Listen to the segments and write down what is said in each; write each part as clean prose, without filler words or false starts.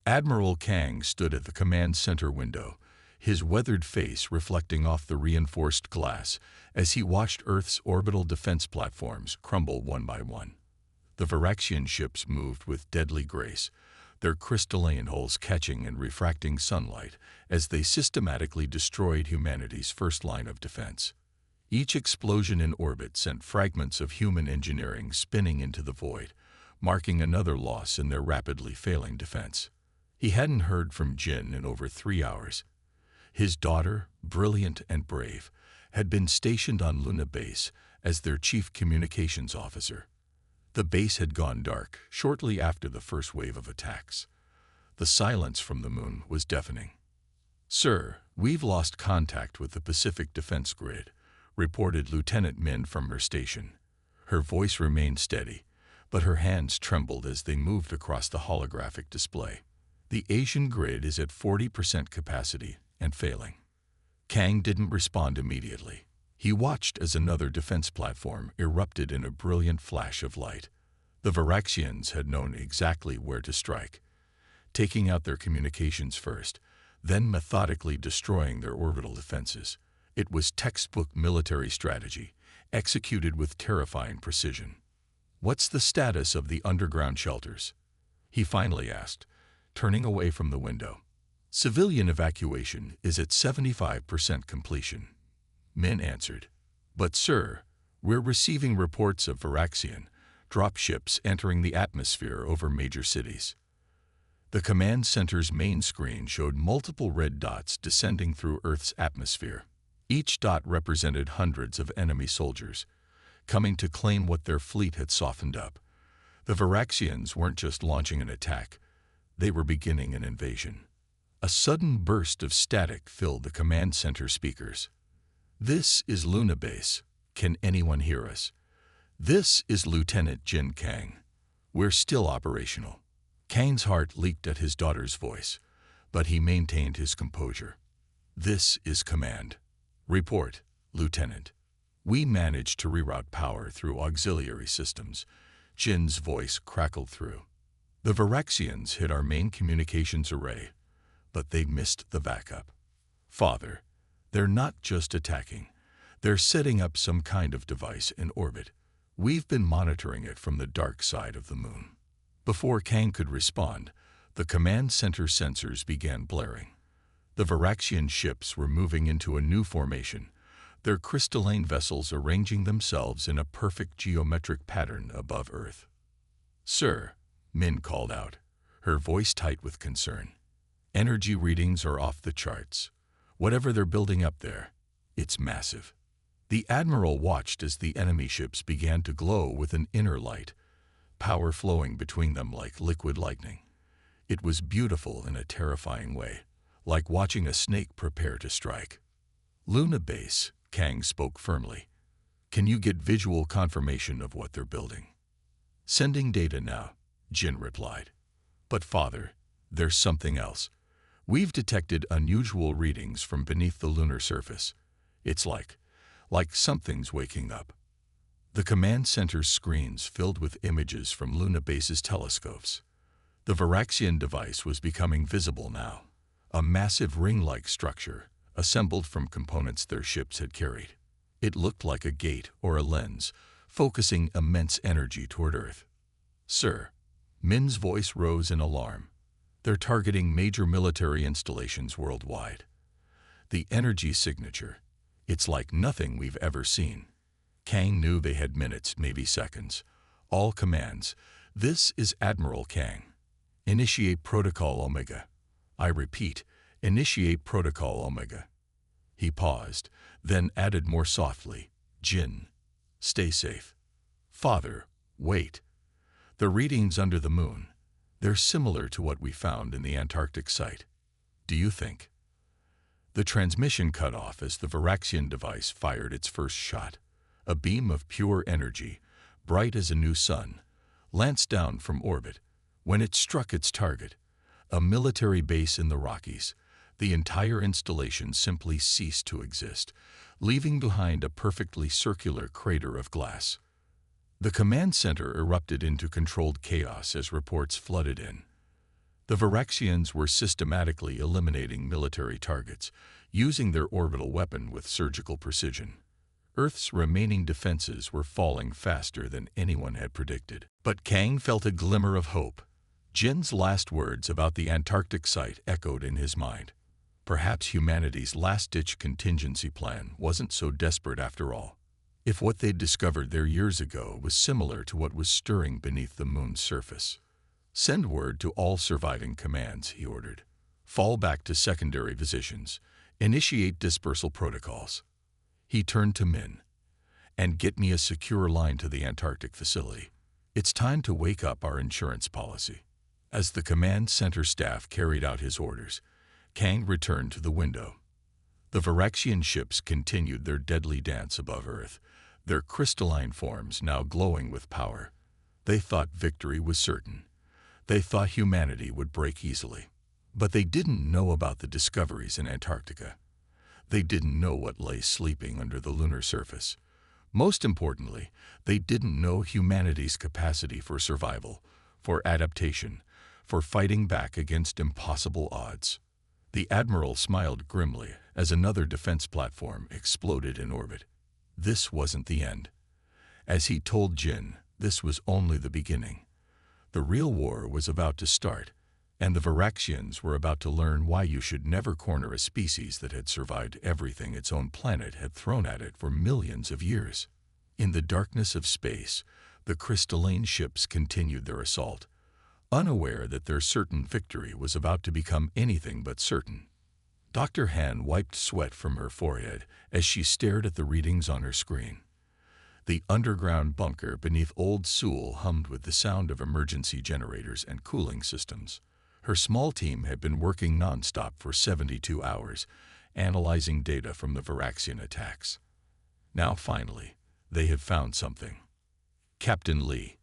Admiral Kang stood at the command center window, his weathered face reflecting off the reinforced glass as he watched Earth's orbital defense platforms crumble one by one. The Varaxian ships moved with deadly grace, their crystalline hulls catching and refracting sunlight as they systematically destroyed humanity's first line of defense. Each explosion in orbit sent fragments of human engineering spinning into the void, marking another loss in their rapidly failing defense. He hadn't heard from Jin in over 3 hours. His daughter, brilliant and brave, had been stationed on Luna Base as their chief communications officer. The base had gone dark shortly after the first wave of attacks. The silence from the moon was deafening. "Sir, we've lost contact with the Pacific Defense Grid," reported Lieutenant Min from her station. Her voice remained steady, but her hands trembled as they moved across the holographic display. "The Asian grid is at 40% capacity and failing." Kang didn't respond immediately. He watched as another defense platform erupted in a brilliant flash of light. The Varaxians had known exactly where to strike, taking out their communications first, then methodically destroying their orbital defenses. It was textbook military strategy, executed with terrifying precision. "What's the status of the underground shelters?" he finally asked, turning away from the window. "Civilian evacuation is at 75% completion," Min answered. "But sir, we're receiving reports of Varaxian dropships entering the atmosphere over major cities." The command center's main screen showed multiple red dots descending through Earth's atmosphere. Each dot represented hundreds of enemy soldiers, coming to claim what their fleet had softened up. The Varaxians weren't just launching an attack, they were beginning an invasion. A sudden burst of static filled the command center speakers. "This is Luna Base. Can anyone hear us? This is Lieutenant Jin Kang. We're still operational." Kang's heart leaped at his daughter's voice, but he maintained his composure. "This is command. Report, Lieutenant. We managed to reroute power through auxiliary systems." Jin's voice crackled through. "The Varaxians hit our main communications array, but they missed the backup. Father, they're not just attacking. They're setting up some kind of device in orbit. We've been monitoring it from the dark side of the moon." Before Kang could respond, the command center sensors began blaring. The Varaxian ships were moving into a new formation, their crystalline vessels arranging themselves in a perfect geometric pattern above Earth. "Sir," Min called out, her voice tight with concern. "Energy readings are off the charts. Whatever they're building up there, it's massive." The Admiral watched as the enemy ships began to glow with an inner light, power flowing between them like liquid lightning. It was beautiful in a terrifying way, like watching a snake prepare to strike. "Luna Base," Kang spoke firmly. "Can you get visual confirmation of what they're building?" "Sending data now," Jin replied. "But father, there's something else. We've detected unusual readings from beneath the lunar surface. It's like something's waking up." The command center's screens filled with images from Luna Base's telescopes. The Varaxian device was becoming visible now, a massive ring-like structure assembled from components their ships had carried. It looked like a gate or a lens, focusing immense energy toward Earth. "Sir," Min's voice rose in alarm. "They're targeting major military installations worldwide. The energy signature, it's like nothing we've ever seen." Kang knew they had minutes, maybe seconds. "All commands, this is Admiral Kang. Initiate Protocol Omega. I repeat, initiate Protocol Omega." He paused, then added more softly, "Jin, stay safe." "Father, wait. The readings under the moon, they're similar to what we found in the Antarctic site. Do you think?" The transmission cut off as the Varaxian device fired its first shot. A beam of pure energy, bright as a new sun, lanced down from orbit. When it struck its target, a military base in the Rockies, the entire installation simply ceased to exist, leaving behind a perfectly circular crater of glass. The command center erupted into controlled chaos as reports flooded in. The Viraxians were systematically eliminating military targets, using their orbital weapon with surgical precision. Earth's remaining defenses were falling faster than anyone had predicted. But Kang felt a glimmer of hope. Jin's last words about the Antarctic site echoed in his mind. Perhaps humanity's last-ditch contingency plan wasn't so desperate after all. If what they'd discovered there years ago was similar to what was stirring beneath the moon's surface. Send word to all surviving commands, he ordered. Fall back to secondary positions. Initiate dispersal protocols. He turned to Min. And get me a secure line to the Antarctic facility. It's time to wake up our insurance policy. As the command center staff carried out his orders, Kang returned to the window. The Viraxian ships continued their deadly dance above Earth, their crystalline forms now glowing with power. They thought victory was certain. They thought humanity would break easily. But they didn't know about the discoveries in Antarctica. They didn't know what lay sleeping under the lunar surface. Most importantly, they didn't know humanity's capacity for survival, for adaptation, for fighting back against impossible odds. The Admiral smiled grimly as another defense platform exploded in orbit. This wasn't the end. As he told Jin, this was only the beginning. The real war was about to start, and the Viraxians were about to learn why you should never corner a species that had survived everything its own planet had thrown at it for millions of years. In the darkness of space, the crystalline ships continued their assault, unaware that their certain victory was about to become anything but certain. Dr. Han wiped sweat from her forehead as she stared at the readings on her screen. The underground bunker beneath Old Seoul hummed with the sound of emergency generators and cooling systems. Her small team had been working nonstop for 72 hours, analyzing data from the Viraxian attacks. Now, finally, they had found something. Captain Lee.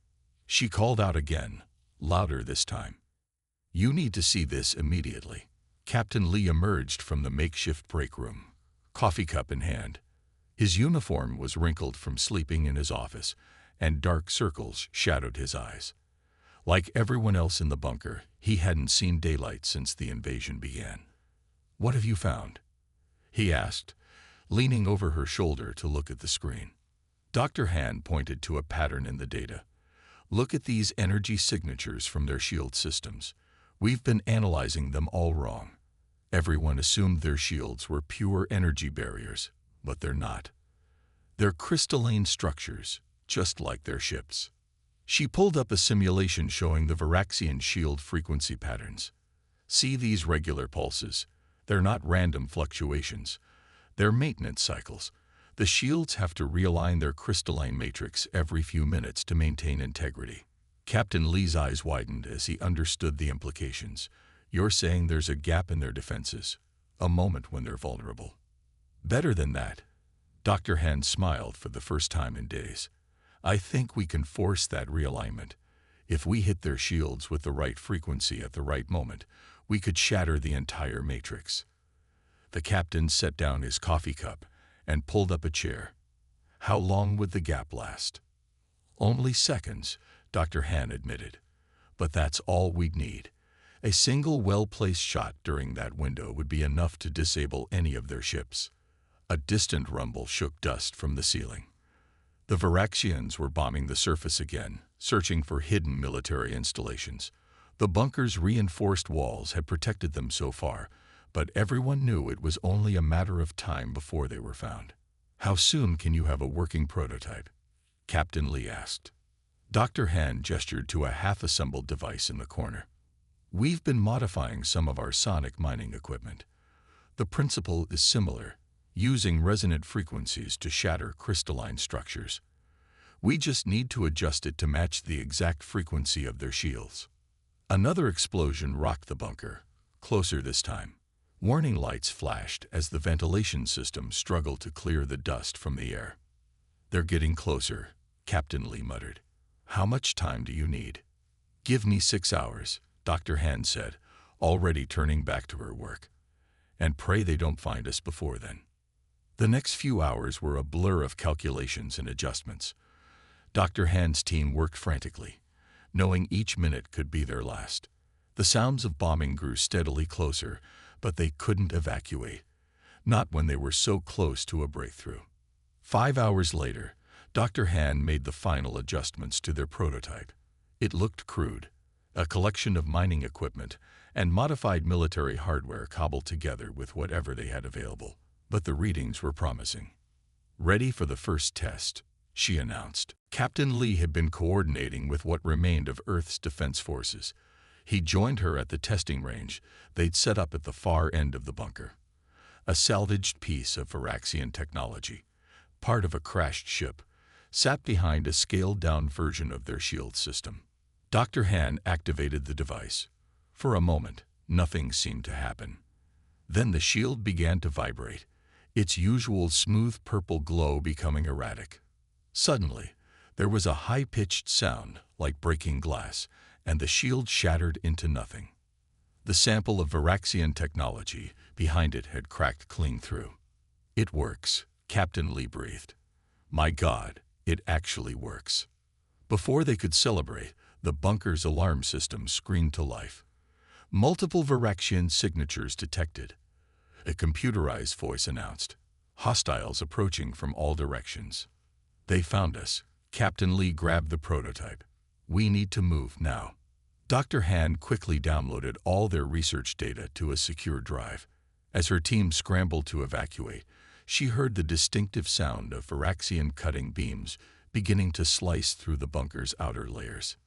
She called out again, louder this time. You need to see this immediately. Captain Lee emerged from the makeshift break room, coffee cup in hand. His uniform was wrinkled from sleeping in his office, and dark circles shadowed his eyes. Like everyone else in the bunker, he hadn't seen daylight since the invasion began. What have you found? He asked, leaning over her shoulder to look at the screen. Dr. Han pointed to a pattern in the data. Look at these energy signatures from their shield systems. We've been analyzing them all wrong. Everyone assumed their shields were pure energy barriers, but they're not. They're crystalline structures, just like their ships. She pulled up a simulation showing the Viraxian shield frequency patterns. See these regular pulses. They're not random fluctuations. They're maintenance cycles. The shields have to realign their crystalline matrix every few minutes to maintain integrity. Captain Lee's eyes widened as he understood the implications. You're saying there's a gap in their defenses, a moment when they're vulnerable. Better than that. Dr. Han smiled for the first time in days. I think we can force that realignment. If we hit their shields with the right frequency at the right moment, we could shatter the entire matrix. The captain set down his coffee cup and pulled up a chair. How long would the gap last? Only seconds, Dr. Han admitted. But that's all we'd need. A single well-placed shot during that window would be enough to disable any of their ships. A distant rumble shook dust from the ceiling. The Viraxians were bombing the surface again, searching for hidden military installations. The bunker's reinforced walls had protected them so far, but everyone knew it was only a matter of time before they were found. How soon can you have a working prototype? Captain Lee asked. Dr. Han gestured to a half-assembled device in the corner. We've been modifying some of our sonic mining equipment. The principle is similar, using resonant frequencies to shatter crystalline structures. We just need to adjust it to match the exact frequency of their shields. Another explosion rocked the bunker, closer this time. Warning lights flashed as the ventilation system struggled to clear the dust from the air. They're getting closer, Captain Lee muttered. How much time do you need? Give me 6 hours, Dr. Han said, already turning back to her work. And pray they don't find us before then. The next few hours were a blur of calculations and adjustments. Dr. Han's team worked frantically, knowing each minute could be their last. The sounds of bombing grew steadily closer, but they couldn't evacuate. Not when they were so close to a breakthrough. 5 hours later, Dr. Han made the final adjustments to their prototype. It looked crude, a collection of mining equipment and modified military hardware cobbled together with whatever they had available. But the readings were promising. "Ready for the first test," she announced. Captain Lee had been coordinating with what remained of Earth's defense forces. He joined her at the testing range they'd set up at the far end of the bunker. A salvaged piece of Varaxian technology, part of a crashed ship, sat behind a scaled-down version of their shield system. Dr. Han activated the device. For a moment, nothing seemed to happen. Then the shield began to vibrate, its usual smooth purple glow becoming erratic. Suddenly, there was a high-pitched sound like breaking glass, and the shield shattered into nothing. The sample of Varaxian technology behind it had cracked clean through. "It works," Captain Lee breathed. "My God, it actually works." Before they could celebrate, the bunker's alarm system screamed to life. Multiple Varaxian signatures detected. A computerized voice announced, "Hostiles approaching from all directions." "They found us." Captain Lee grabbed the prototype. "We need to move now." Dr. Han quickly downloaded all their research data to a secure drive. As her team scrambled to evacuate, she heard the distinctive sound of Varaxian cutting beams beginning to slice through the bunker's outer layers.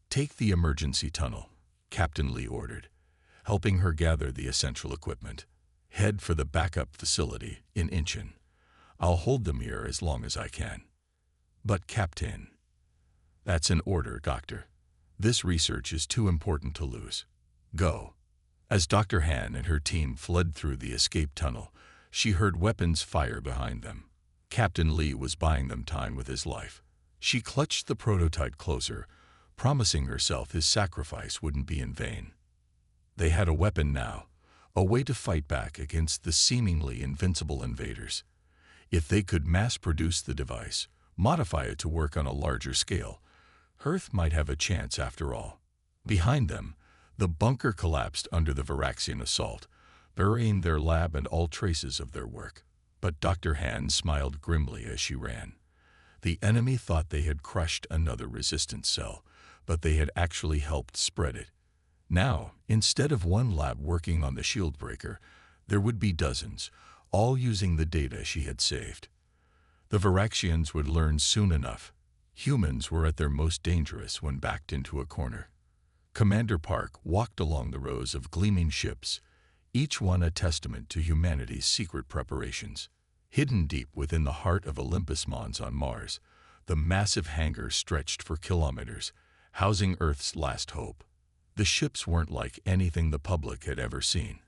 "Take the emergency tunnel," Captain Lee ordered, helping her gather the essential equipment. "Head for the backup facility in Incheon. I'll hold them here as long as I can." "But Captain..." "That's an order, Doctor. This research is too important to lose. Go." As Dr. Han and her team fled through the escape tunnel, she heard weapons fire behind them. Captain Lee was buying them time with his life. She clutched the prototype closer, promising herself his sacrifice wouldn't be in vain. They had a weapon now, a way to fight back against the seemingly invincible invaders. If they could mass-produce the device, modify it to work on a larger scale, Earth might have a chance after all. Behind them, the bunker collapsed under the Varaxian assault, burying their lab and all traces of their work. But Dr. Han smiled grimly as she ran. The enemy thought they had crushed another resistance cell, but they had actually helped spread it. Now, instead of one lab working on the shield breaker, there would be dozens, all using the data she had saved. The Varaxians would learn soon enough. Humans were at their most dangerous when backed into a corner. Commander Park walked along the rows of gleaming ships, each one a testament to humanity's secret preparations. Hidden deep within the heart of Olympus Mons on Mars, the massive hangar stretched for kilometers, housing Earth's last hope. The ships weren't like anything the public had ever seen.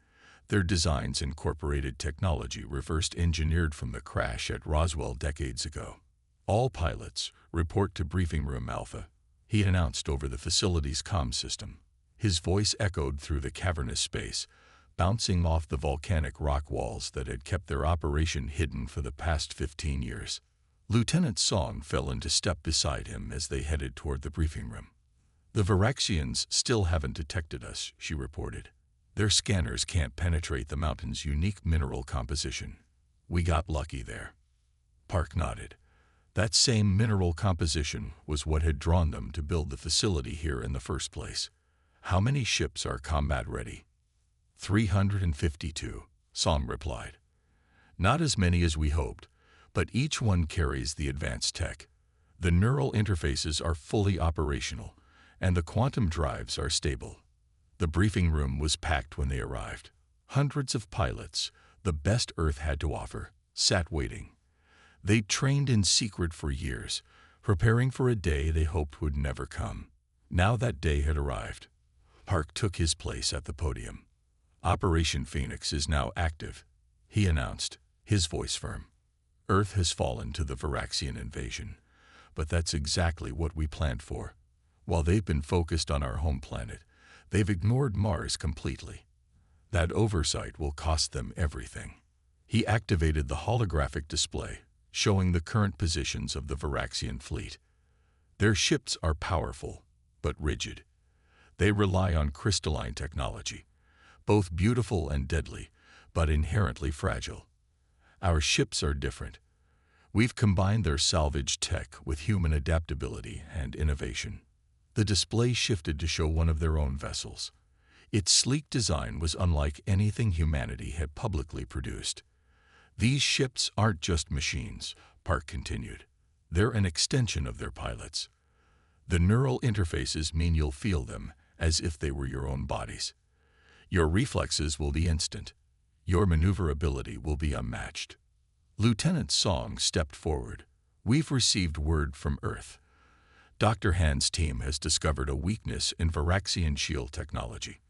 Their designs incorporated technology reverse-engineered from the crash at Roswell decades ago. "All pilots, report to Briefing Room Alpha," he announced over the facility's comm system. His voice echoed through the cavernous space, bouncing off the volcanic rock walls that had kept their operation hidden for the past 15 years. Lieutenant Song fell into step beside him as they headed toward the briefing room. "The Varaxians still haven't detected us," she reported. "Their scanners can't penetrate the mountain's unique mineral composition. We got lucky there." Park nodded. That same mineral composition was what had drawn them to build the facility here in the first place. "How many ships are combat ready?" 352, Song replied. "Not as many as we hoped, but each one carries the advanced tech. The neural interfaces are fully operational, and the quantum drives are stable." The briefing room was packed when they arrived. Hundreds of pilots, the best Earth had to offer, sat waiting. They'd trained in secret for years, preparing for a day they hoped would never come. Now that day had arrived. Park took his place at the podium. "Operation Phoenix is now active," he announced, his voice firm. "Earth has fallen to the Varaxian invasion, but that's exactly what we planned for. While they've been focused on our home planet, they've ignored Mars completely. That oversight will cost them everything." He activated the holographic display, showing the current positions of the Varaxian fleet. "Their ships are powerful, but rigid. They rely on crystalline technology, both beautiful and deadly, but inherently fragile. Our ships are different. We've combined their salvage tech with human adaptability and innovation. The display shifted to show one of their own vessels. Its sleek design was unlike anything humanity had publicly produced. These ships aren't just machines, Park continued. They're an extension of their pilots. The neural interfaces mean you'll feel them as if they were your own bodies. Your reflexes will be instant. Your maneuverability will be unmatched. Lieutenant Song stepped forward. We've received word from Earth. Dr. Han's team has discovered a weakness in Varaxian shield technology.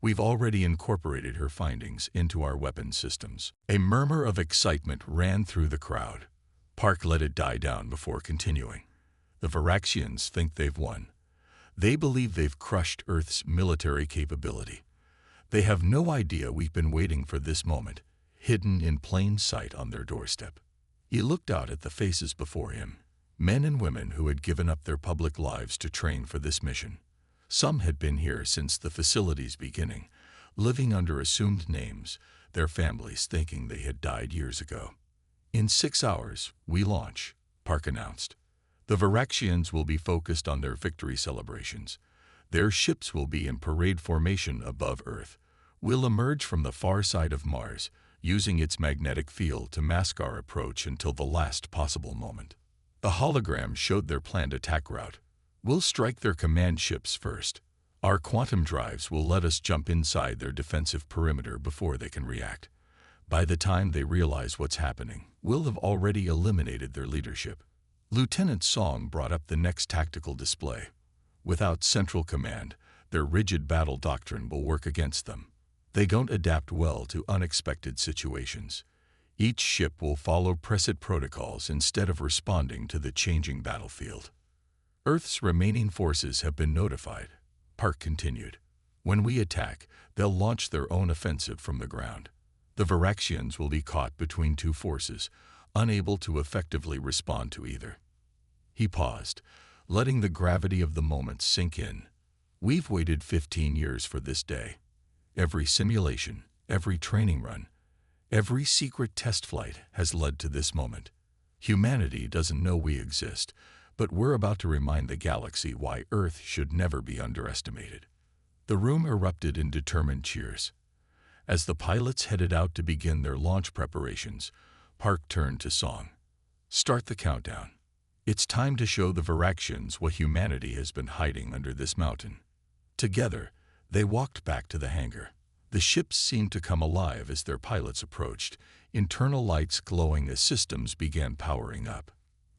We've already incorporated her findings into our weapon systems. A murmur of excitement ran through the crowd. Park let it die down before continuing. The Varaxians think they've won. They believe they've crushed Earth's military capability. They have no idea we've been waiting for this moment, hidden in plain sight on their doorstep. He looked out at the faces before him, men and women who had given up their public lives to train for this mission. Some had been here since the facility's beginning, living under assumed names, their families thinking they had died years ago. In 6 hours, we launch, Park announced. The Varaxians will be focused on their victory celebrations. Their ships will be in parade formation above Earth. We'll emerge from the far side of Mars, using its magnetic field to mask our approach until the last possible moment. The hologram showed their planned attack route. We'll strike their command ships first. Our quantum drives will let us jump inside their defensive perimeter before they can react. By the time they realize what's happening, we'll have already eliminated their leadership. Lieutenant Song brought up the next tactical display. Without central command, their rigid battle doctrine will work against them. They don't adapt well to unexpected situations. Each ship will follow preset protocols instead of responding to the changing battlefield. Earth's remaining forces have been notified, Park continued. When we attack, they'll launch their own offensive from the ground. The Varaxians will be caught between two forces, unable to effectively respond to either. He paused, letting the gravity of the moment sink in. We've waited 15 years for this day. Every simulation, every training run, every secret test flight has led to this moment. Humanity doesn't know we exist, but we're about to remind the galaxy why Earth should never be underestimated. The room erupted in determined cheers. As the pilots headed out to begin their launch preparations, Park turned to Song. Start the countdown. It's time to show the Varaxians what humanity has been hiding under this mountain. Together, they walked back to the hangar. The ships seemed to come alive as their pilots approached, internal lights glowing as systems began powering up.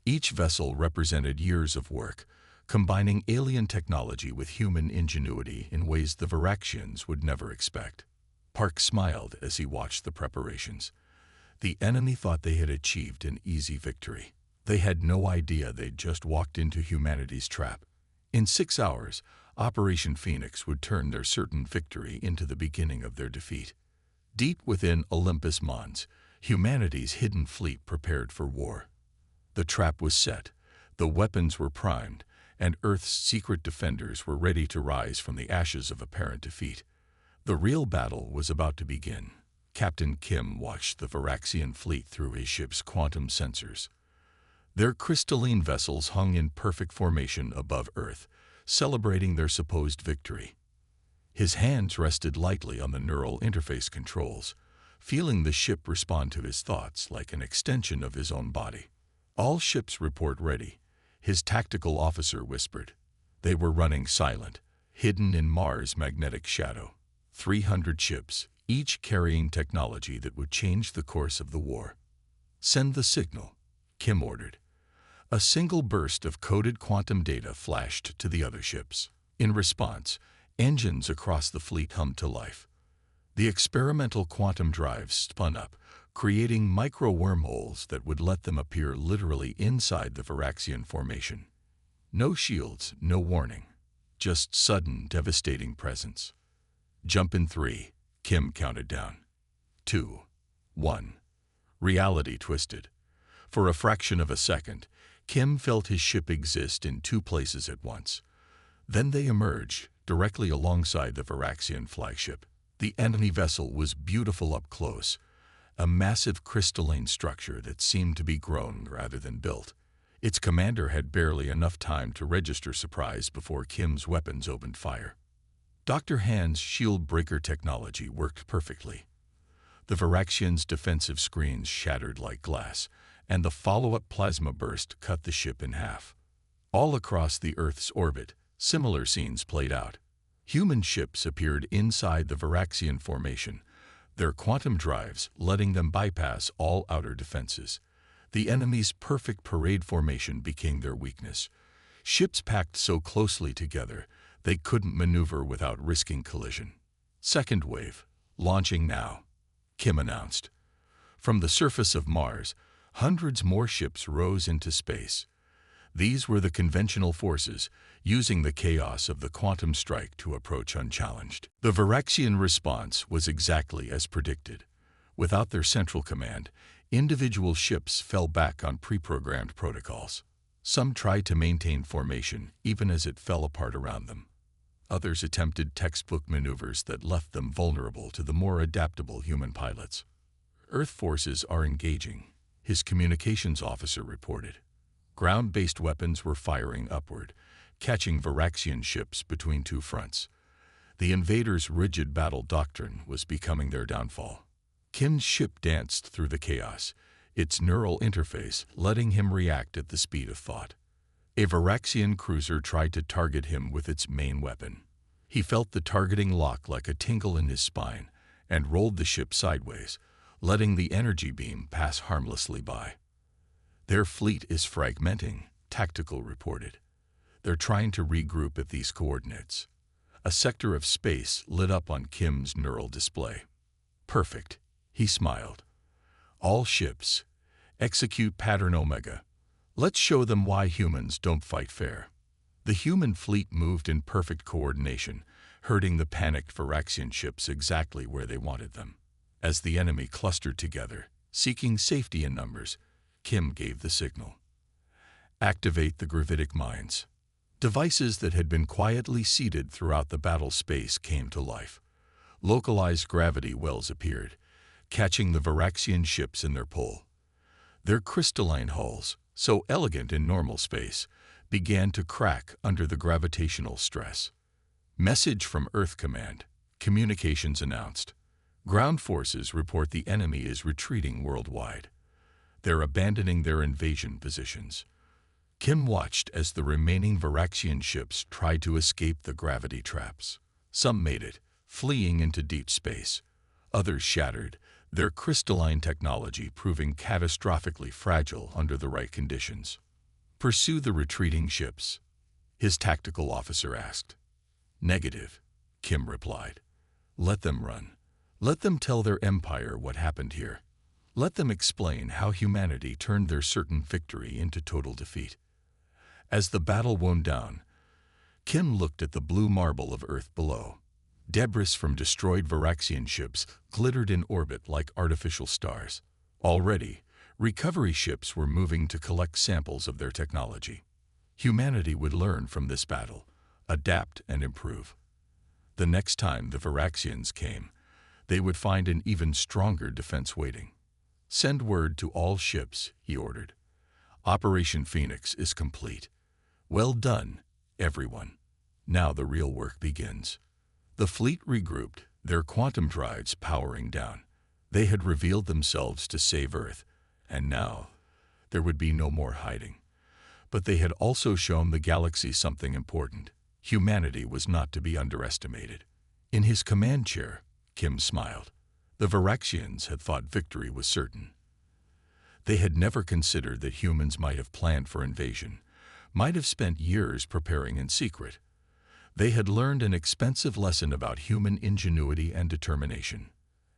Each vessel represented years of work, combining alien technology with human ingenuity in ways the Varaxians would never expect. Park smiled as he watched the preparations. The enemy thought they had achieved an easy victory. They had no idea they'd just walked into humanity's trap. In 6 hours, Operation Phoenix would turn their certain victory into the beginning of their defeat. Deep within Olympus Mons, humanity's hidden fleet prepared for war. The trap was set, the weapons were primed, and Earth's secret defenders were ready to rise from the ashes of apparent defeat. The real battle was about to begin. Captain Kim watched the Varaxian fleet through his ship's quantum sensors. Their crystalline vessels hung in perfect formation above Earth, celebrating their supposed victory. His hands rested lightly on the neural interface controls, feeling the ship respond to his thoughts like an extension of his own body. All ships report ready, his tactical officer whispered. They were running silent, hidden in Mars' magnetic shadow. 300 ships, each carrying technology that would change the course of the war. Send the signal, Kim ordered. A single burst of coded quantum data flashed to the other ships. In response, engines across the fleet hummed to life. The experimental quantum drives spun up, creating micro-wormholes that would let them appear literally inside the Varaxian formation. No shields, no warning, just sudden, devastating presence. Jump in 3, Kim counted down. 2, 1. Reality twisted. For a fraction of a second, Kim felt his ship exist in two places at once. Then they emerged, directly alongside the Varaxian flagship. The enemy vessel was beautiful up close, a massive crystalline structure that seemed to be grown rather than built. Its commander had barely enough time to register surprise before Kim's weapons opened fire. Dr. Han's shield breaker technology worked perfectly. The Varaxian's defensive screens shattered like glass, and the follow-up plasma burst cut the ship in half. All across the Earth's orbit, similar scenes played out. Human ships appeared inside the Varaxian formation, their quantum drives letting them bypass all outer defenses. The enemy's perfect parade formation became their weakness. Ships packed so closely together, they couldn't maneuver without risking collision. Second wave, launching now, Kim announced. From the surface of Mars, hundreds more ships rose into space. These were the conventional forces, using the chaos of the quantum strike to approach unchallenged. The Varaxian response was exactly as predicted. Without their central command, individual ships fell back on pre-programmed protocols. Some tried to maintain formation even as it fell apart around them. Others attempted textbook maneuvers that left them vulnerable to the more adaptable human pilots. Earth forces are engaging, his communications officer reported. Ground-based weapons were firing upward, catching Varaxian ships between two fronts. The invaders' rigid battle doctrine was becoming their downfall. Kim's ship danced through the chaos, its neural interface letting him react at the speed of thought. A Varaxian cruiser tried to target him with its main weapon. He felt the targeting lock like a tingle in his spine and rolled the ship sideways, letting the energy beam pass harmlessly by. Their fleet is fragmenting, Tactical reported. They're trying to regroup at these coordinates. A sector of space lit up on Kim's neural display. Perfect, he smiled. All ships, execute pattern Omega. Let's show them why humans don't fight fair. The human fleet moved in perfect coordination, herding the panicked Varaxian ships exactly where they wanted them. As the enemy clustered together, seeking safety in numbers, Kim gave the signal. Activate the gravitic mines. Devices that had been quietly seated throughout the battle space came to life. Localized gravity wells appeared, catching the Varaxian ships in their pull. Their crystalline hulls, so elegant in normal space, began to crack under the gravitational stress. Message from Earth Command. Communications announced. Ground forces report the enemy is retreating worldwide. They're abandoning their invasion positions. Kim watched as the remaining Varaxian ships tried to escape the gravity traps. Some made it, fleeing into deep space. Others shattered, their crystalline technology proving catastrophically fragile under the right conditions. Pursue the retreating ships, his tactical officer asked. Negative, Kim replied. Let them run. Let them tell their empire what happened here. Let them explain how humanity turned their certain victory into total defeat. As the battle wound down, Kim looked at the blue marble of Earth below. Debris from destroyed Varaxian ships glittered in orbit like artificial stars. Already, recovery ships were moving to collect samples of their technology. Humanity would learn from this battle, adapt and improve. The next time the Varaxians came, they would find an even stronger defense waiting. Send word to all ships, he ordered. Operation Phoenix is complete. Well done, everyone. Now the real work begins. The fleet regrouped, their quantum drives powering down. They had revealed themselves to save Earth, and now there would be no more hiding. But they had also shown the galaxy something important. Humanity was not to be underestimated. In his command chair, Kim smiled. The Varaxians had thought victory was certain. They had never considered that humans might have planned for invasion, might have spent years preparing in secret. They had learned an expensive lesson about human ingenuity and determination.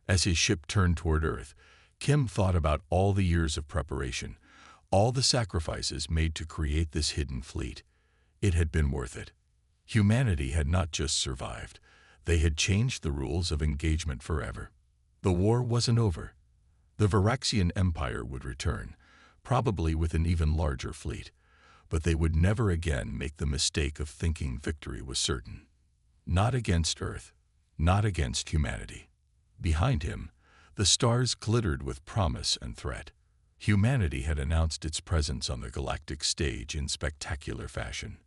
As his ship turned toward Earth, Kim thought about all the years of preparation, all the sacrifices made to create this hidden fleet. It had been worth it. Humanity had not just survived. They had changed the rules of engagement forever. The war wasn't over. The Varaxian Empire would return, probably with an even larger fleet. but they would never again make the mistake of thinking victory was certain. Not against Earth, not against humanity. Behind him, the stars glittered with promise and threat. Humanity had announced its presence on the galactic stage in spectacular fashion.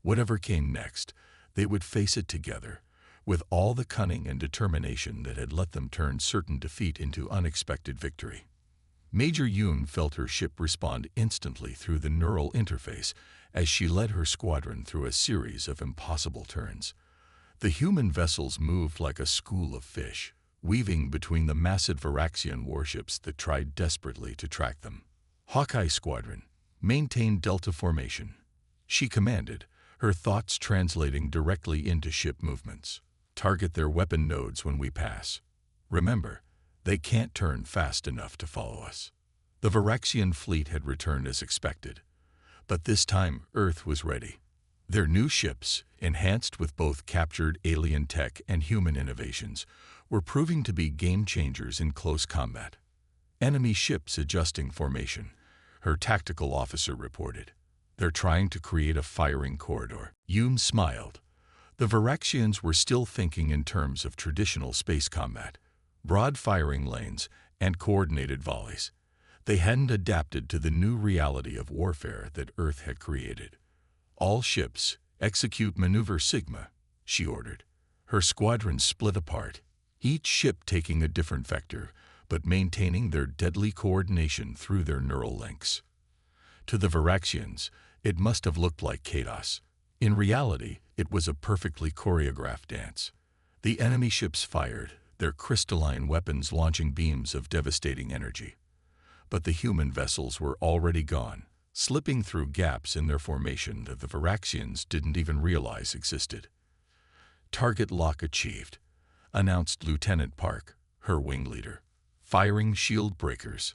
Whatever came next, they would face it together, with all the cunning and determination that had let them turn certain defeat into unexpected victory. Major Yoon felt her ship respond instantly through the neural interface as she led her squadron through a series of impossible turns. The human vessels moved like a school of fish, weaving between the massive Varaxian warships that tried desperately to track them. Hawkeye Squadron, maintain Delta formation, she commanded, her thoughts translating directly into ship movements. Target their weapon nodes when we pass. Remember, they can't turn fast enough to follow us. The Varaxian fleet had returned as expected, but this time Earth was ready. Their new ships, enhanced with both captured alien tech and human innovations, were proving to be game changers in close combat. Enemy ships adjusting formation, her tactical officer reported. They're trying to create a firing corridor. Yoon smiled. The Varaxians were still thinking in terms of traditional space combat, broad firing lanes, and coordinated volleys. They hadn't adapted to the new reality of warfare that Earth had created. All ships, execute maneuver Sigma, she ordered. Her squadron split apart, each ship taking a different vector, but maintaining their deadly coordination through their neural links. To the Varaxians, it must have looked like chaos. In reality, it was a perfectly choreographed dance. The enemy ships fired, their crystalline weapons launching beams of devastating energy. But the human vessels were already gone, slipping through gaps in their formation that the Varaxians didn't even realize existed. Target lock achieved, announced Lieutenant Park, her wing leader. Firing shield breakers.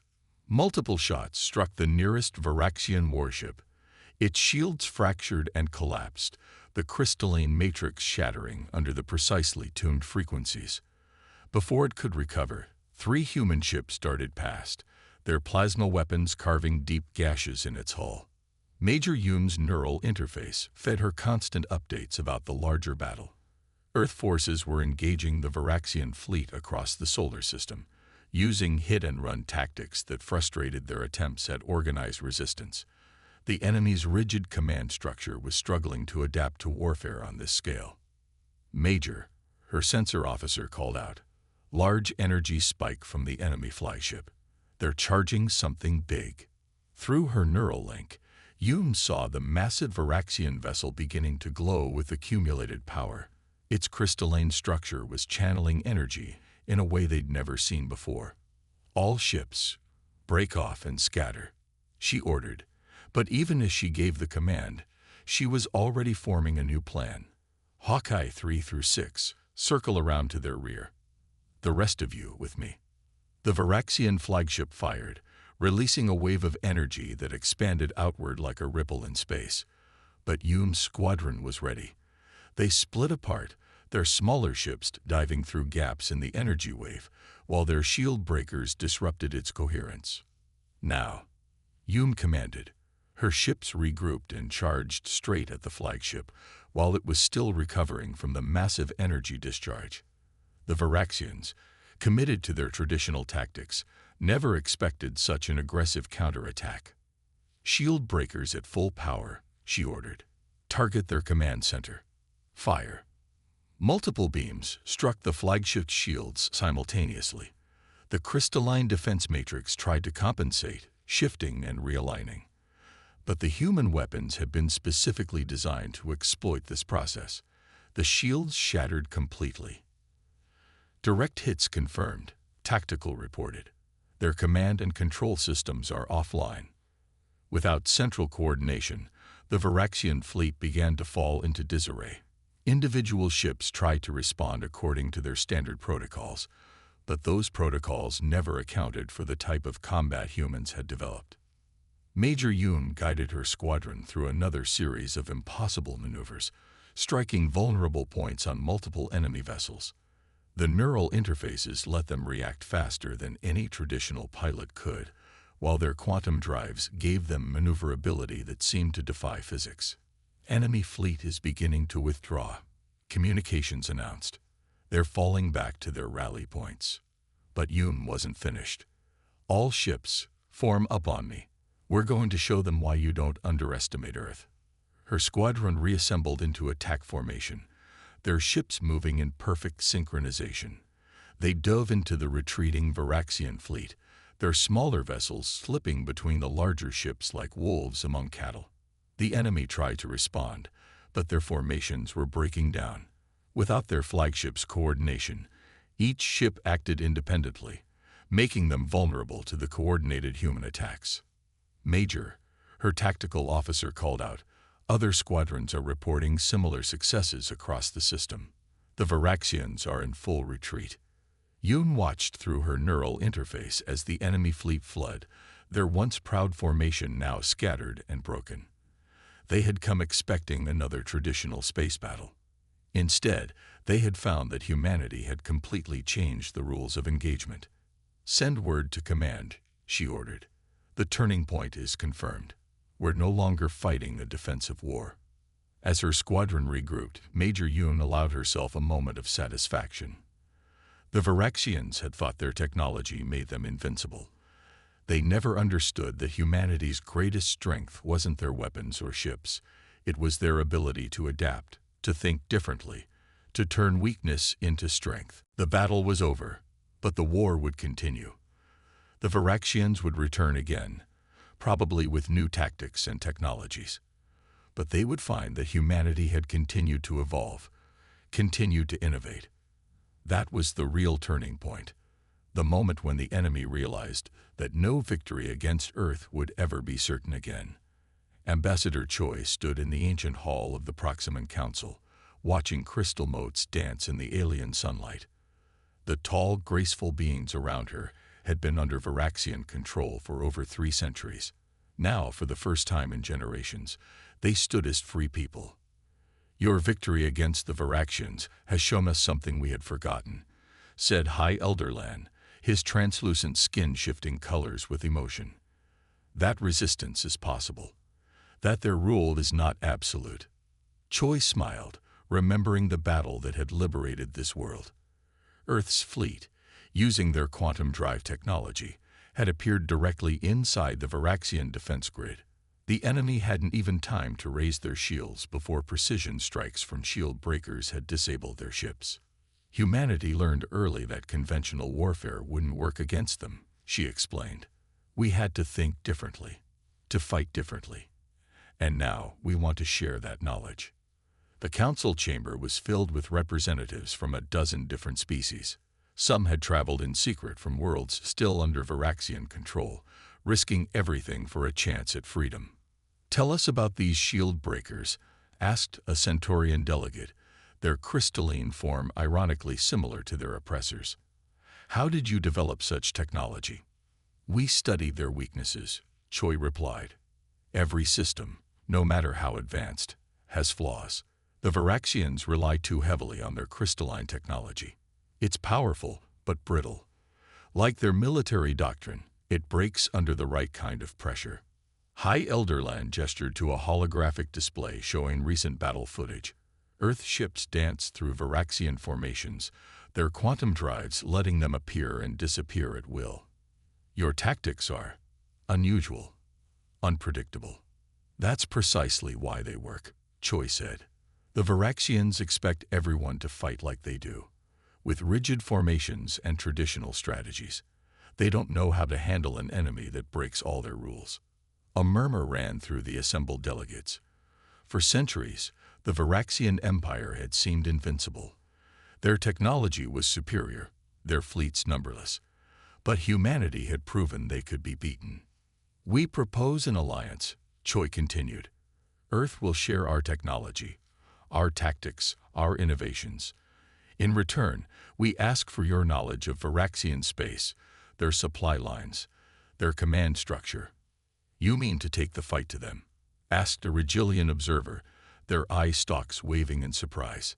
Multiple shots struck the nearest Varaxian warship. Its shields fractured and collapsed, the crystalline matrix shattering under the precisely tuned frequencies. Before it could recover, 3 human ships darted past, their plasma weapons carving deep gashes in its hull. Major Yoon's neural interface fed her constant updates about the larger battle. Earth forces were engaging the Varaxian fleet across the solar system, using hit-and-run tactics that frustrated their attempts at organized resistance. The enemy's rigid command structure was struggling to adapt to warfare on this scale. Major, her sensor officer called out. Large energy spike from the enemy flagship. They're charging something big. Through her neural link, Yoon saw the massive Varaxian vessel beginning to glow with accumulated power. Its crystalline structure was channeling energy in a way they'd never seen before. All ships, break off and scatter, she ordered. But even as she gave the command, she was already forming a new plan. Hawkeye 3 through 6, circle around to their rear. The rest of you with me. The Varaxian flagship fired, releasing a wave of energy that expanded outward like a ripple in space. But Yoon's squadron was ready. They split apart, their smaller ships diving through gaps in the energy wave, while their shield breakers disrupted its coherence. Now, Yoon commanded. Her ships regrouped and charged straight at the flagship, while it was still recovering from the massive energy discharge. The Varaxians, committed to their traditional tactics, never expected such an aggressive counterattack. Shield breakers at full power, she ordered. Target their command center. Fire. Multiple beams struck the flagship's shields simultaneously. The crystalline defense matrix tried to compensate, shifting and realigning. But the human weapons had been specifically designed to exploit this process. The shields shattered completely. Direct hits confirmed, Tactical reported. Their command and control systems are offline. Without central coordination, the Varaxian fleet began to fall into disarray. Individual ships tried to respond according to their standard protocols, but those protocols never accounted for the type of combat humans had developed. Major Yoon guided her squadron through another series of impossible maneuvers, striking vulnerable points on multiple enemy vessels. The neural interfaces let them react faster than any traditional pilot could, while their quantum drives gave them maneuverability that seemed to defy physics. Enemy fleet is beginning to withdraw, communications announced. They're falling back to their rally points. But Yoon wasn't finished. All ships, form up on me. We're going to show them why you don't underestimate Earth. Her squadron reassembled into attack formation, their ships moving in perfect synchronization. They dove into the retreating Varaxian fleet, their smaller vessels slipping between the larger ships like wolves among cattle. The enemy tried to respond, but their formations were breaking down. Without their flagship's coordination, each ship acted independently, making them vulnerable to the coordinated human attacks. Major, her tactical officer called out, other squadrons are reporting similar successes across the system. The Varaxians are in full retreat. Yoon watched through her neural interface as the enemy fleet fled, their once proud formation now scattered and broken. They had come expecting another traditional space battle. Instead, they had found that humanity had completely changed the rules of engagement. Send word to command, she ordered. The turning point is confirmed. We're no longer fighting a defensive war. As her squadron regrouped, Major Yoon allowed herself a moment of satisfaction. The Varaxians had thought their technology made them invincible. They never understood that humanity's greatest strength wasn't their weapons or ships. It was their ability to adapt, to think differently, to turn weakness into strength. The battle was over, but the war would continue. The Varaxians would return again, probably with new tactics and technologies. But they would find that humanity had continued to evolve, continued to innovate. That was the real turning point, the moment when the enemy realized that no victory against Earth would ever be certain again. Ambassador Choi stood in the ancient hall of the Proximate Council, watching crystal motes dance in the alien sunlight. The tall, graceful beings around her had been under Varaxian control for over 3 centuries. Now, for the first time in generations, they stood as free people. Your victory against the Varaxians has shown us something we had forgotten, said High Elder Lan, his translucent skin shifting colors with emotion. That resistance is possible, that their rule is not absolute. Choi smiled, remembering the battle that had liberated this world. Earth's fleet, using their quantum drive technology, had appeared directly inside the Varaxian defense grid. The enemy hadn't even time to raise their shields before precision strikes from shield breakers had disabled their ships. Humanity learned early that conventional warfare wouldn't work against them, she explained. We had to think differently, to fight differently. And now we want to share that knowledge. The council chamber was filled with representatives from a dozen different species. Some had traveled in secret from worlds still under Varaxian control, risking everything for a chance at freedom. Tell us about these shield breakers, asked a Centaurian delegate, their crystalline form ironically similar to their oppressors. How did you develop such technology? We studied their weaknesses, Choi replied. Every system, no matter how advanced, has flaws. The Varaxians rely too heavily on their crystalline technology. It's powerful, but brittle. Like their military doctrine, it breaks under the right kind of pressure. High Elder Lan gestured to a holographic display showing recent battle footage. Earth ships danced through Varaxian formations, their quantum drives letting them appear and disappear at will. Your tactics are unusual, unpredictable. That's precisely why they work, Choi said. The Varaxians expect everyone to fight like they do, with rigid formations and traditional strategies. They don't know how to handle an enemy that breaks all their rules. A murmur ran through the assembled delegates. For centuries, the Varaxian Empire had seemed invincible. Their technology was superior, their fleets numberless. But humanity had proven they could be beaten. We propose an alliance, Choi continued. Earth will share our technology, our tactics, our innovations. In return, we ask for your knowledge of Varaxian space, their supply lines, their command structure. You mean to take the fight to them? Asked a Regilian observer, their eye stalks waving in surprise.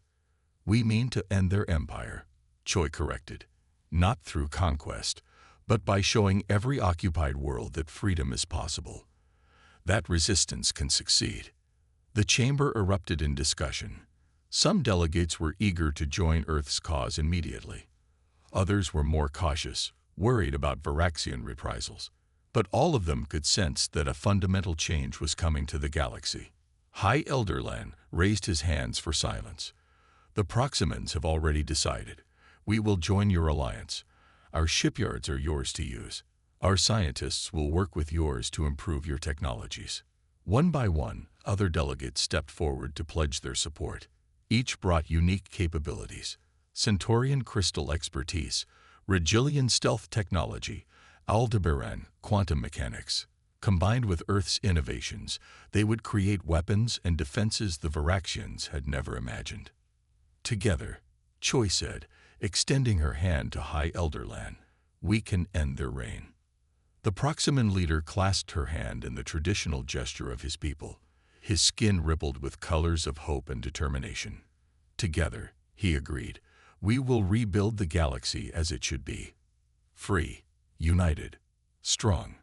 We mean to end their empire, Choi corrected. Not through conquest, but by showing every occupied world that freedom is possible. That resistance can succeed. The chamber erupted in discussion. Some delegates were eager to join Earth's cause immediately. Others were more cautious, worried about Varaxian reprisals. But all of them could sense that a fundamental change was coming to the galaxy. High Elderland raised his hands for silence. The Proximans have already decided. We will join your alliance. Our shipyards are yours to use. Our scientists will work with yours to improve your technologies. One by one, other delegates stepped forward to pledge their support. Each brought unique capabilities: Centaurian crystal expertise, Regilian stealth technology, Aldebaran quantum mechanics. Combined with Earth's innovations, they would create weapons and defenses the Varaxians had never imagined. Together, Choi said, extending her hand to High Elderland, we can end their reign. The Proximan leader clasped her hand in the traditional gesture of his people. His skin rippled with colors of hope and determination. Together, he agreed, we will rebuild the galaxy as it should be. Free, united, strong.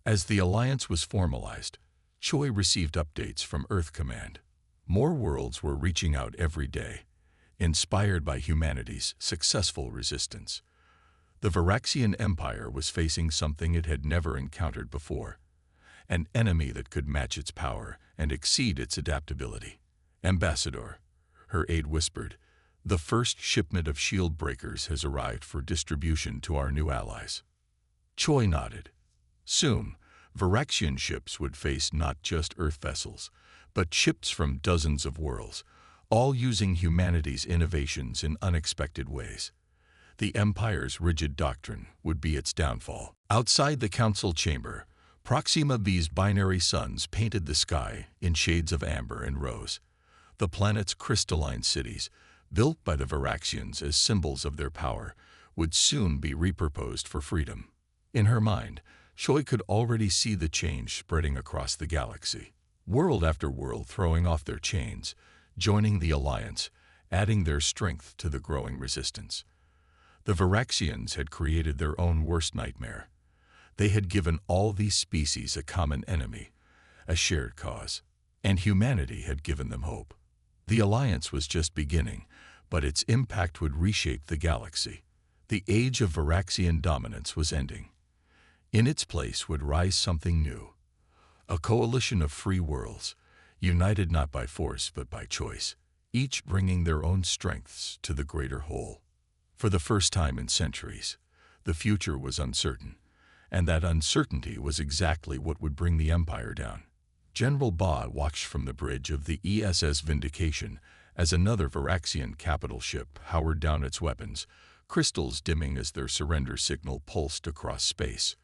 As the alliance was formalized, Choi received updates from Earth Command. More worlds were reaching out every day, inspired by humanity's successful resistance. The Varaxian Empire was facing something it had never encountered before, an enemy that could match its power and exceed its adaptability. Ambassador, her aide whispered, the first shipment of shield breakers has arrived for distribution to our new allies. Choi nodded. Soon, Varaxian ships would face not just Earth vessels, but ships from dozens of worlds, all using humanity's innovations in unexpected ways. The Empire's rigid doctrine would be its downfall. Outside the council chamber, Proxima B's binary suns painted the sky in shades of amber and rose. The planet's crystalline cities, built by the Varaxians as symbols of their power, would soon be repurposed for freedom. In her mind, Choi could already see the change spreading across the galaxy. World after world throwing off their chains, joining the alliance, adding their strength to the growing resistance. The Varaxians had created their own worst nightmare. They had given all these species a common enemy, a shared cause, and humanity had given them hope. The alliance was just beginning, but its impact would reshape the galaxy. The age of Varaxian dominance was ending. In its place would rise something new, a coalition of free worlds, united not by force but by choice, each bringing their own strengths to the greater whole. For the first time in centuries, the future was uncertain, and that uncertainty was exactly what would bring the Empire down. General Ba watched from the bridge of the ESS Vindication as another Varaxian capital ship powered down its weapons, crystals dimming as their surrender signal pulsed across space.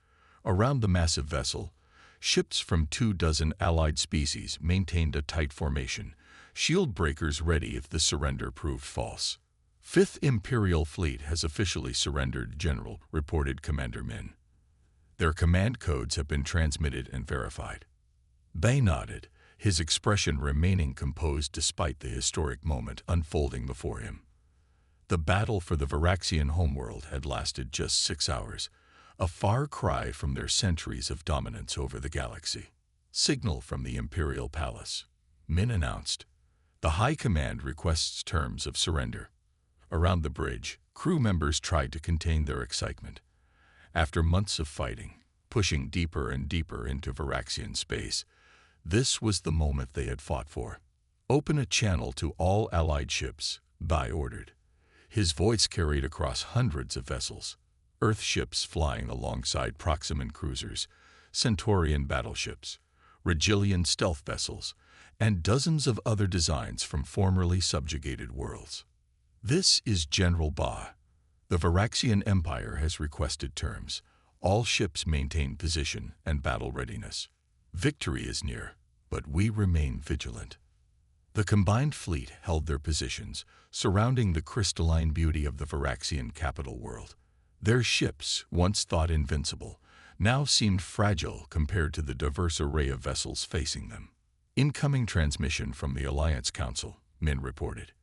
Around the massive vessel, ships from 24 allied species maintained a tight formation, shield breakers ready if the surrender proved false. 5th Imperial Fleet has officially surrendered, General, reported Commander Min. Their command codes have been transmitted and verified. Bay nodded, his expression remaining composed despite the historic moment unfolding before him. The battle for the Varaxian homeworld had lasted just 6 hours, a far cry from their centuries of dominance over the galaxy. Signal from the Imperial Palace. Min announced. The High Command requests terms of surrender. Around the bridge, crew members tried to contain their excitement. After months of fighting, pushing deeper and deeper into Varaxian space, this was the moment they had fought for. Open a channel to all allied ships, Bai ordered. His voice carried across hundreds of vessels. Earth ships flying alongside Proximan cruisers, Centaurian battleships, Regilian stealth vessels, and dozens of other designs from formerly subjugated worlds. This is General Ba. The Varaxian Empire has requested terms. All ships maintain position and battle readiness. Victory is near, but we remain vigilant. The combined fleet held their positions, surrounding the crystalline beauty of the Varaxian capital world. Their ships, once thought invincible, now seemed fragile compared to the diverse array of vessels facing them. Incoming transmission from the Alliance Council, Min reported.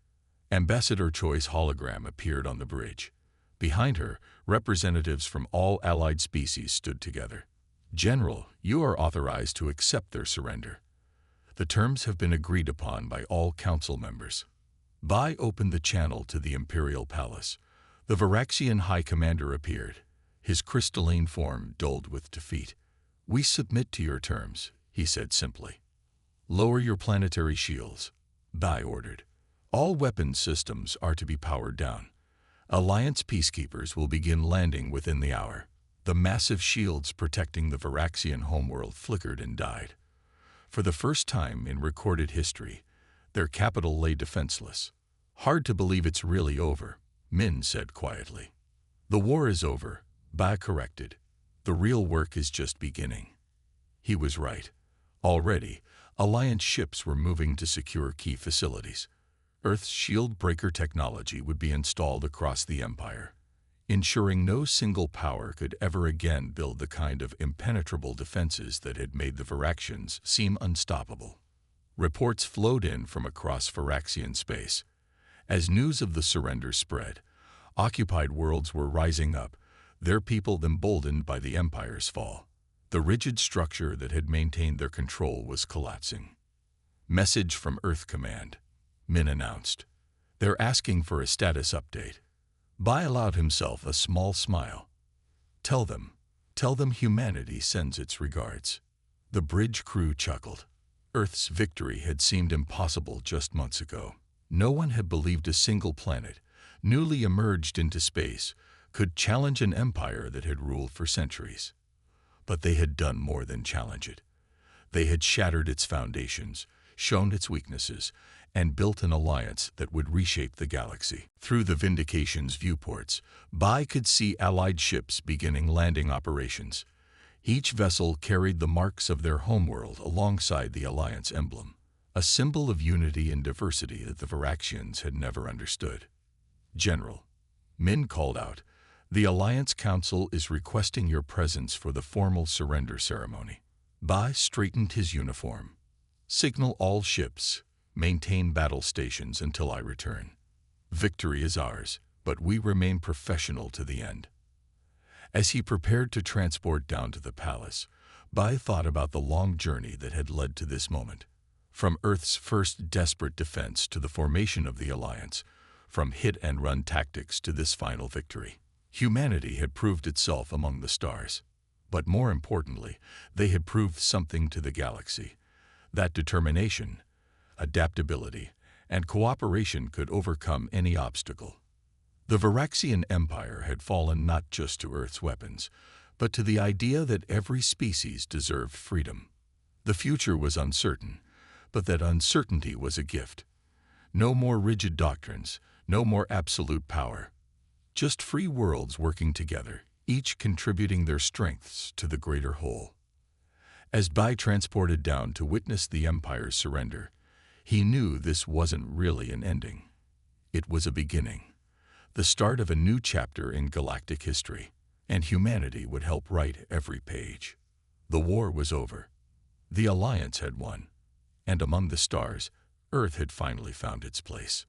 Ambassador Choi's hologram appeared on the bridge. Behind her, representatives from all allied species stood together. "General, you are authorized to accept their surrender. The terms have been agreed upon by all council members." Bai opened the channel to the Imperial Palace. The Varaxian High Commander appeared, his crystalline form dulled with defeat. "We submit to your terms," he said simply. "Lower your planetary shields," Bai ordered. "All weapons systems are to be powered down. Alliance peacekeepers will begin landing within the hour." The massive shields protecting the Varaxian homeworld flickered and died. For the first time in recorded history, their capital lay defenseless. "Hard to believe it's really over," Min said quietly. "The war is over," Bai corrected. "The real work is just beginning." He was right. Already, Alliance ships were moving to secure key facilities. Earth's shield breaker technology would be installed across the Empire, ensuring no single power could ever again build the kind of impenetrable defenses that had made the Varaxians seem unstoppable. Reports flowed in from across Varaxian space. As news of the surrender spread, occupied worlds were rising up, their people emboldened by the Empire's fall. The rigid structure that had maintained their control was collapsing. "Message from Earth Command," Min announced. "They're asking for a status update." Bai allowed himself a small smile. Tell them humanity sends its regards." The bridge crew chuckled. Earth's victory had seemed impossible just months ago. No one had believed a single planet, newly emerged into space, could challenge an empire that had ruled for centuries. But they had done more than challenge it. They had shattered its foundations, shown its weaknesses, and built an alliance that would reshape the galaxy. Through the Vindication's viewports, Bai could see Allied ships beginning landing operations. Each vessel carried the marks of their homeworld alongside the Alliance emblem, a symbol of unity and diversity that the Varaxians had never understood. "General," Min called out, "the Alliance Council is requesting your presence for the formal surrender ceremony." Bai straightened his uniform. "Signal all ships. Maintain battle stations until I return. Victory is ours, but we remain professional to the end." As he prepared to transport down to the palace, Bai thought about the long journey that had led to this moment. From Earth's first desperate defense to the formation of the Alliance, from hit-and-run tactics to this final victory. Humanity had proved itself among the stars. But more importantly, they had proved something to the galaxy. That determination, adaptability, and cooperation could overcome any obstacle. The Varaxian Empire had fallen not just to Earth's weapons, but to the idea that every species deserved freedom. The future was uncertain, but that uncertainty was a gift. No more rigid doctrines, no more absolute power. Just free worlds working together, each contributing their strengths to the greater whole. As Bai transported down to witness the Empire's surrender, he knew this wasn't really an ending. It was a beginning. The start of a new chapter in galactic history, and humanity would help write every page. The war was over. The Alliance had won, and among the stars, Earth had finally found its place.